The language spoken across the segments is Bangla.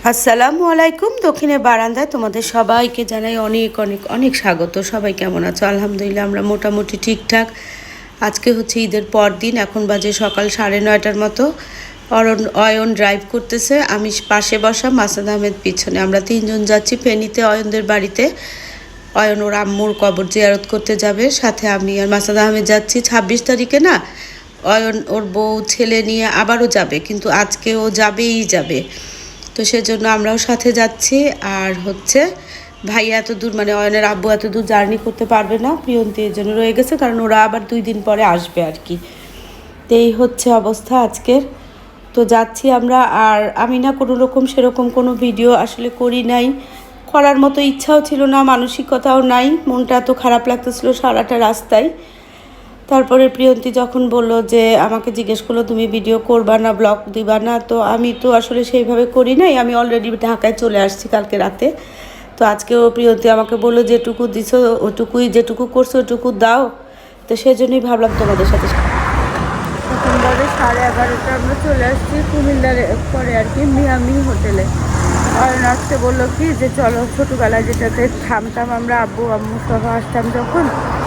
আসসালামু আলাইকুম। দক্ষিণের বারান্দায় তোমাদের সবাইকে জানাই অনেক অনেক অনেক স্বাগত। সবাই কেমন আছো? আলহামদুলিল্লাহ আমরা মোটামুটি ঠিকঠাক। আজকে হচ্ছে ঈদের পর দিন, এখন বাজে সকাল 9:30টার মতো। অয়ন ড্রাইভ করতেছে, আমি পাশে বসা, মাসাদ আহমেদ পিছনে। আমরা তিনজন যাচ্ছি ফেনীতে অয়নদের বাড়িতে। অয়ন ওর আম্মুর কবর জিয়ারত করতে যাবে, সাথে আমি আর মাসাদ আহমেদ যাচ্ছি 26 তারিখে না। অয়ন ওর বউ ছেলে নিয়ে আবারও যাবে, কিন্তু আজকে ও যাবেই যাবে। তো সেজন্য আমরাও সাথে যাচ্ছি। আর হচ্ছে ভাইয়া এত দূর, মানে অয়নের আব্বু এত দূর জার্নি করতে পারবে না, প্রিয়ন্তী এর জন্য রয়ে গেছে, কারণ ওরা আবার 2 দিন পরে আসবে আর কি। তো এই হচ্ছে অবস্থা আজকের। তো যাচ্ছি আমরা। আর আমি না কোনো রকম সেরকম কোনো ভিডিও আসলে করি নাই, করার মতো ইচ্ছাও ছিল না, মানসিকতাও নাই। মনটা এত খারাপ লাগতেছিল সারাটা রাস্তায়। তারপরে প্রিয়ন্তী যখন বলল যে আমাকে জিজ্ঞেস করলো তুমি ভিডিও করবা না, ব্লগ দিবা না, তো আমি তো আসলে সেইভাবে করি নাই। আমি অলরেডি ঢাকায় চলে আসছি কালকে রাতে। তো আজকেও প্রিয়ন্তী আমাকে বললো যেটুকু দিছো ওটুকুই, যেটুকু করছো ওটুকু দাও। তো সেজন্যই ভাবলাম তোমাদের সাথে। প্রথমবারে 11:30 আমরা চলে আসছি কুমিল্লার পরে আর কি, মিয়ামি হোটেলে। আর আসতে বললো কি যে চলো ছোটোবেলায় যেটাতে থামতাম আমরা, আব্বু আম্মু সহ আসতাম যখন,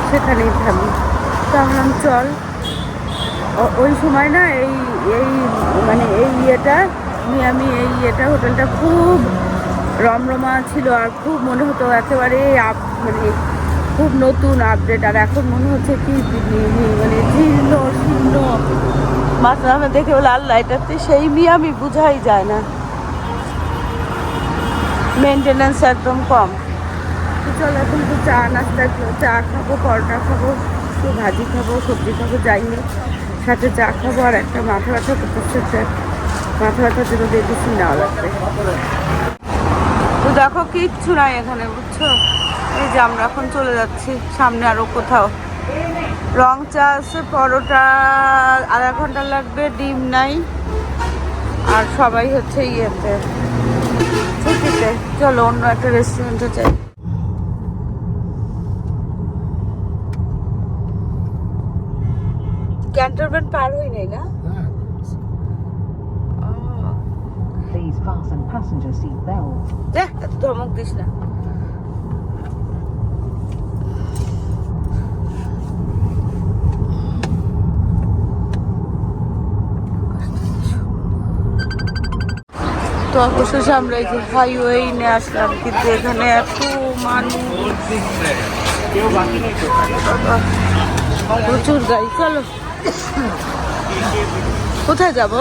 সেখানেই থামি। তো আমরা চল। ওই সময় না এই এই মানে এই ইয়েটা, মিয়ামি এই ইয়েটা, হোটেলটা খুব রমরমা ছিল, আর খুব মনে হতো একেবারে মানে খুব নতুন আপডেট। আর এখন মনে হচ্ছে কি মানে জীর্ণ শীর্ণ। মাঝে আমি দেখে বলে আল্লাহ, এটাতে সেই মিয়ামি বোঝাই যায় না, মেনটেন্যান্স একদম কম। তো চলো এখন তো চা নাস্তা, চা খাবো, পরোটা খাবো, একটু ভাজি খাবো, সবজি খাবো, যাই হোক সাথে চা খাবো। আর একটা মাথা ব্যথা করতেছে, মাথা ব্যথার জন্য মেডিসিন নেওয়া লাগবে। তো দেখো কিচ্ছু নাই এখানে, বুঝছো? এই যে আমরা এখন চলে যাচ্ছি সামনে আরো কোথাও। রং চা আছে, পরোটা 1/2 ঘন্টা লাগবে, ডিম নাই। আর সবাই হচ্ছে ইয়েতে ছুটিতে। চলো অন্য একটা রেস্টুরেন্টে যাই। ক্যান্টনমেন্ট পার হই নাই না? Please fasten passenger seat belts. দেখ ধমক দিস না। তো অবশেষে আমরা এই যে হাইওয়ে নিয়ে আসলাম, কিন্তু এখানে এত মানুষ, প্রচুর গাড়ি। চলো কোথায় যাবো?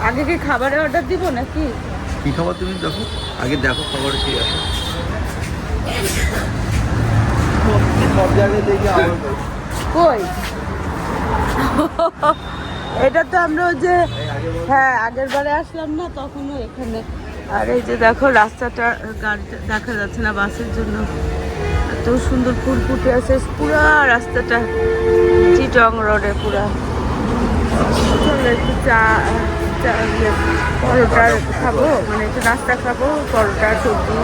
আগে কি খাবারের অর্ডার দিব নাকি? কি খাবার তুমি দেখো, আগে দেখো খাবার কি আছে। সব জায়গায় দেখি কই এটা তো আমরা যে হ্যাঁ আগের বারে আসলাম না, তখনও এখানে। আর এই যে দেখো রাস্তাটা, গাড়িটা দেখা যাচ্ছে না বাসের জন্য, এত সুন্দর ফুল ফুটে আছে পুরা রাস্তাটা, চিটং রোডে পুরা। চলো একটু চা পরোটা খাবো, মানে একটু নাস্তা খাবো, পরোটা, সবজি,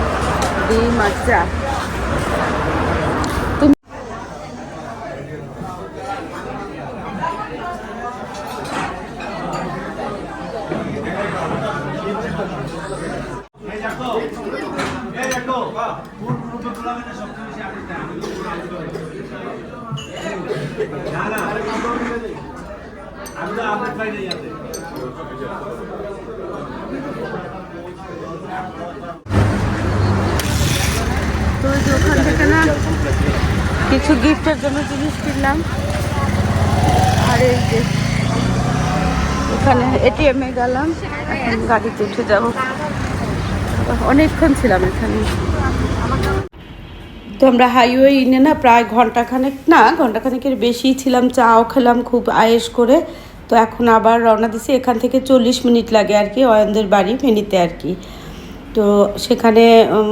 ডিম আর চা। তো ওখান থেকে না কিছু গিফটের জন্য জিনিস কিনলাম। আর এই যে ওখানে এটিএমে গেলাম, এখন গাড়িতে উঠে যাবো। অনেকক্ষণ ছিলাম এখানে। তো আমরা হাইওয়ে ইনে না প্রায় ঘন্টাখানেক, না ঘন্টাখানেকের বেশি ছিলাম, চাও খেলাম খুব আয়েশ করে। তো এখন আবার রওনা দিছি। এখান থেকে 40 মিনিট লাগে আর কি অয়নদের বাড়ি ফেনীতে আর কি। তো সেখানে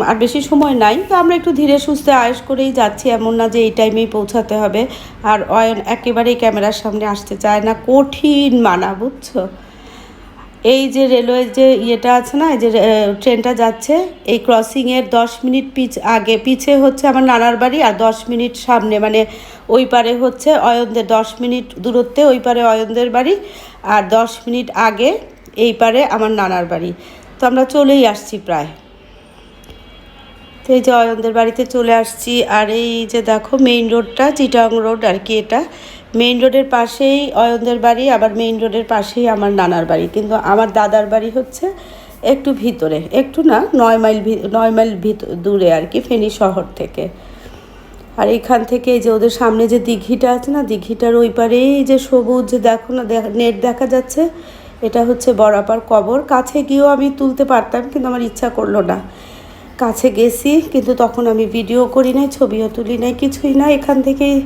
আর বেশি সময় নাই, তো আমরা একটু ধীরে সুস্থে আয়েশ করেই যাচ্ছি, এমন না যে এই টাইমেই পৌঁছাতে হবে। আর অয়ন একেবারেই ক্যামেরার সামনে আসতে চায় না, কঠিন মানা, বুঝছো? এই যে রেলওয়ে যে ইয়েটা আছে না, এই যে ট্রেনটা যাচ্ছে, এই ক্রসিংয়ের 10 মিনিট আগে পিছে হচ্ছে আমার নানার বাড়ি, আর 10 মিনিট সামনে মানে ওই পারে হচ্ছে অয়নদের, 10 মিনিট দূরত্বে ওই পারে অয়নদের বাড়ি, আর 10 মিনিট আগে এই পারে আমার নানার বাড়ি। তো আমরা চলেই আসছি প্রায়। তো এই যে অয়নদের বাড়িতে চলে আসছি। আর এই যে দেখো মেইন রোডটা, চিটাং রোড আর কি, এটা মেইন রোডের পাশেই অয়নদের বাড়ি, আবার মেইন রোডের পাশেই আমার নানার বাড়ি। কিন্তু আমার দাদার বাড়ি হচ্ছে একটু ভিতরে, একটু না 9 মাইল দূরে আর কি, ফেনী শহর থেকে। আর এখান থেকে এই যে ওদের সামনে যে দিঘিটা আছে না, দিঘিটার ওই পারেই যে সবুজ যে দেখো না, নেট দেখা যাচ্ছে, এটা হচ্ছে বড়াপার কবর। কাছে গিয়েও আমি তুলতে পারতাম, কিন্তু আমার ইচ্ছা করলো না। কাছে গেছি কিন্তু তখন আমি ভিডিও করি নাই, ছবিও তুলি নাই, কিছুই না। এখান থেকেই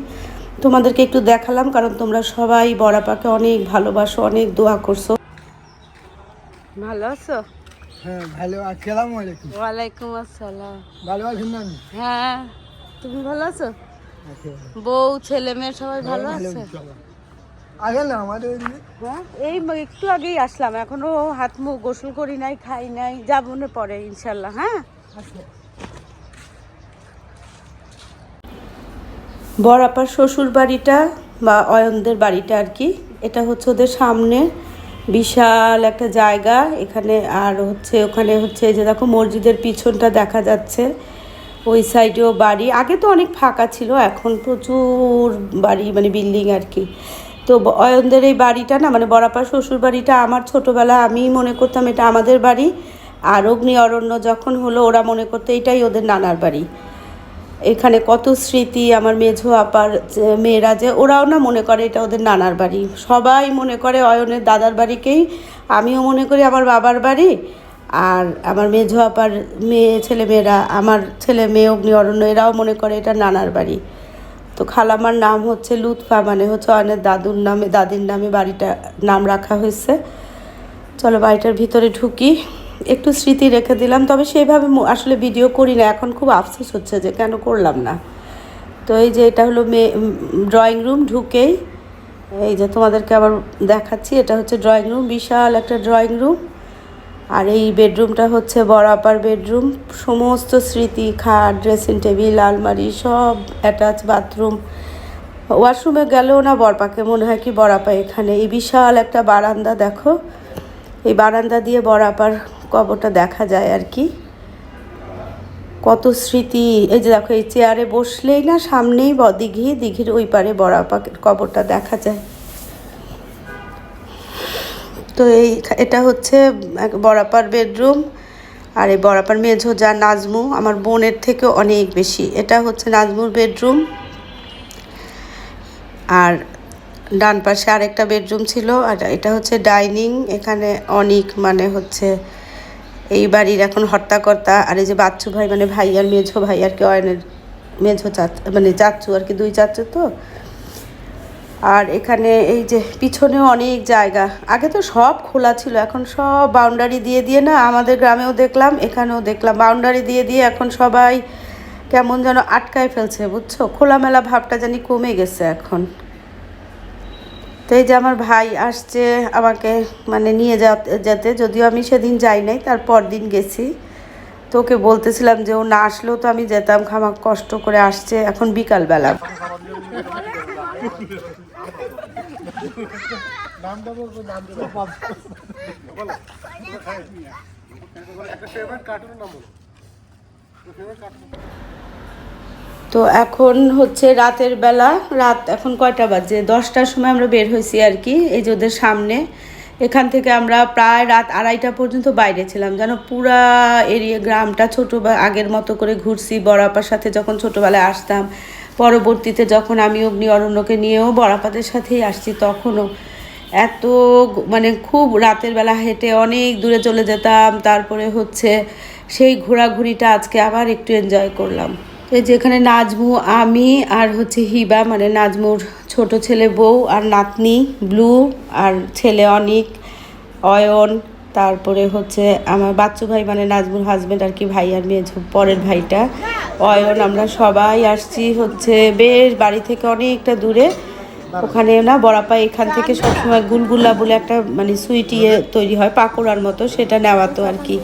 তোমাদেরকে একটু দেখালাম, কারণ তোমরা সবাই বড়াপাকে অনেক ভালোবাসো, অনেক দোয়া করছো। ভালো আছো? হ্যাঁ ভালো। আসসালামু আলাইকুম। ওয়ালাইকুম আসসালাম। ভালো আছেন না? হ্যাঁ, তুমি ভালো আছো? বউ ছেলে মেয়ে সবাই ভালো আছে? আগে না আমাদের এদিকে। হ্যাঁ, এই একটু আগেই আসলাম, এখনো হাত মুখ গোসল করি নাই, খাই নাই, যাবো না পরে ইনশাল্লাহ। হ্যাঁ, বড়াপার শ্বশুর বাড়িটা বা অয়নদের বাড়িটা আর কি, এটা হচ্ছে ওদের সামনে বিশাল একটা জায়গা এখানে। আর হচ্ছে ওখানে হচ্ছে যে দেখো মসজিদের পিছনটা দেখা যাচ্ছে, ওই সাইডেও বাড়ি। আগে তো অনেক ফাঁকা ছিল, এখন প্রচুর বাড়ি মানে বিল্ডিং আর কি। তো অয়নদের এই বাড়িটা না, মানে বড়াপার শ্বশুর বাড়িটা, আমার ছোটোবেলা আমি মনে করতাম এটা আমাদের বাড়ি, আর অগ্নি অরণ্য যখন হলো ওরা মনে করতো এটাই ওদের নানার বাড়ি। এখানে কত স্মৃতি, আমার মেঝো আপার মেয়েরা যে ওরাও না মনে করে এটা ওদের নানার বাড়ি। সবাই মনে করে অয়নের দাদার বাড়িকেই, আমিও মনে করি আমার বাবার বাড়ি, আর আমার মেঝো আপার ছেলে মেয়েরা, আমার ছেলে মেয়ে অগ্নি অরণ্য, এরাও মনে করে এটা নানার বাড়ি। তো খালামার নাম হচ্ছে লুৎফা, মানে হচ্ছে অয়নের দাদির নামে বাড়িটা নাম রাখা হয়েছে। চলো বাড়িটার ভিতরে ঢুকি, একটু স্মৃতি রেখে দিলাম। তবে সেইভাবে আসলে ভিডিও করি না, এখন খুব আফসোস হচ্ছে যে কেন করলাম না। তো এই যে এটা হলো ড্রয়িং রুম। ঢুকেই এই যে তোমাদেরকে আবার দেখাচ্ছি, এটা হচ্ছে ড্রয়িং রুম, বিশাল একটা ড্রয়িং রুম। আর এই বেডরুমটা হচ্ছে বড় আপার বেডরুম। সমস্ত স্মৃতি, খাট, ড্রেসিং টেবিল, আলমারি সব অ্যাটাচ, বাথরুম। ওয়াশরুমে গেলেও না বরপাকে মনে হয় কি বড়াপা এখানে। এই বিশাল একটা বারান্দা দেখো, এই বারান্দা দিয়ে বড়াপার কবরটা দেখা যায় আর কি। কত স্মৃতি। এই যে দেখো এই চেয়ারে বসলেই না সামনেই দিঘির ওই পারে বড়াপার কবরটা দেখা যায়। তো এটা হচ্ছে বড়াপার বেডরুম। আর এই বড়াপার মেঝো যা নাজমু, আমার বোনের থেকে অনেক বেশি। এটা হচ্ছে নাজমুর বেডরুম। আর ডান পাশে আরেকটা বেডরুম ছিল, আর এটা হচ্ছে ডাইনিং। এখানে অনেক মানে হচ্ছে এই বাড়ির এখন হর্তাকর্তা। আর এই যে বাচ্চু ভাই মানে ভাই আর মেঝো ভাই আর কি, অয়নের মেঝো মানে চাচ্চু আর কি, দুই চাচ্চু তো। আর এখানে এই যে পিছনেও অনেক জায়গা, আগে তো সব খোলা ছিল, এখন সব বাউন্ডারি দিয়ে দিয়ে না, আমাদের গ্রামেও দেখলাম এখানেও দেখলাম বাউন্ডারি দিয়ে দিয়ে এখন সবাই কেমন যেন আটকায় ফেলছে, বুঝছো? খোলামেলা ভাবটা জানি কমে গেছে এখন। তো এই যে আমার ভাই আসছে আমাকে মানে নিয়ে যেতে, যদিও আমি সেদিন যাই নাই, তারপর দিন গেছি। তো ওকে বলতেছিলাম যে ও না আসলেও তো আমি যেতাম, খামাক কষ্ট করে আসছে। এখন বিকালবেলা। তো এখন হচ্ছে রাতের বেলা, রাত এখন কয়টা বাজে, 10টার সময় আমরা বের হয়েছি আর কি, এই যে ওদের সামনে। এখান থেকে আমরা প্রায় রাত 2:30 পর্যন্ত বাইরে ছিলাম, যেন পুরা এরিয়া গ্রামটা আগের মতো করে ঘুরছি। বড়াপার সাথে যখন ছোটোবেলায় আসতাম, পরবর্তীতে যখন আমি অগ্নি অরণ্যকে নিয়েও বড়াপাদের সাথেই আসছি, তখনও এত মানে খুব রাতের বেলা হেঁটে অনেক দূরে চলে যেতাম। তারপরে হচ্ছে সেই ঘোরাঘুরিটা আজকে আবার একটু এনজয় করলাম। এই যেখানে নাজমু, আমি আর হচ্ছে হিবা মানে নাজমুর ছোট ছেলে, বউ আর নাতনি ব্লু, আর ছেলে অনিক, অয়ন, তারপরে হচ্ছে আমার বাচ্চু ভাই মানে নাজমুর হাজব্যান্ড আর কি, ভাই আর মেয়ে পরের ভাইটা অয়ন। আমরা সবাই আসছি হচ্ছে বেশ বাড়ি থেকে অনেকটা দূরে। ওখানে না বড়াপা এখান থেকে সবসময় গুলগুলা বলে একটা মানে সুইট ইয়ে তৈরি হয় পাকোড়ার মতো, সেটা নেওয়া তো আর কি।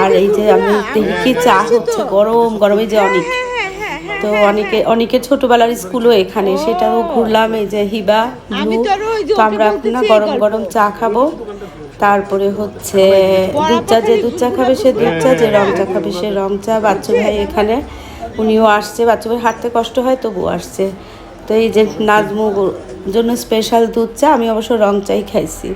আর এই যে আমি দেখি কি চা হচ্ছে গরম গরম, এই যে অনেক তো অনেকের ছোটবেলার স্কুলও এখানে, সেটাও ঘুরলাম। এই যে হিবা ব্লু, তো আমরা এখন না গরম গরম চা খাবো। তারপরে হচ্ছে দুধ চা, যে দুধ চা খাবে সে দুধ চা, যে রং চা খাবে সে রং চা। বাচ্চু ভাই এখানে, উনিও আসছে, বাচ্চু ভাই হাঁটতে কষ্ট হয় তবুও আসছে। তো এই যে নাজমুর জন্য স্পেশাল দুধ চা, আমি অবশ্য রং চাই খাইছি।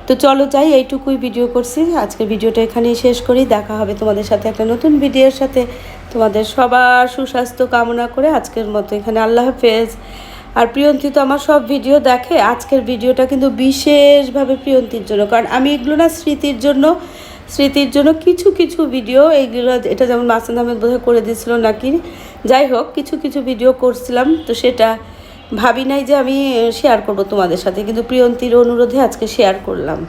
তো চলো যাই, এইটুকুই ভিডিও করছি। আজকের ভিডিওটা এখানেই শেষ করি, দেখা হবে তোমাদের সাথে একটা নতুন ভিডিওর সাথে। তোমাদের সবার সুস্বাস্থ্য কামনা করে আজকের মতো এখানে আল্লাহ হাফেজ। আর প্রিয়ন্তী তো আমার সব ভিডিও দেখে, আজকের ভিডিওটা কিন্তু বিশেষভাবে প্রিয়ন্তীর জন্য, কারণ আমি এগুলো না স্মৃতির জন্য কিছু কিছু ভিডিও এইগুলো, এটা যেমন মাসুদ আহমেদ বোধহয় করে দিয়েছিল নাকি, যাই হোক কিছু কিছু ভিডিও করছিলাম, তো সেটা ভাবি নাই যে আমি শেয়ার করব তোমাদের সাথে, কিন্তু প্রিয়ন্তীর অনুরোধে আজকে শেয়ার করলাম।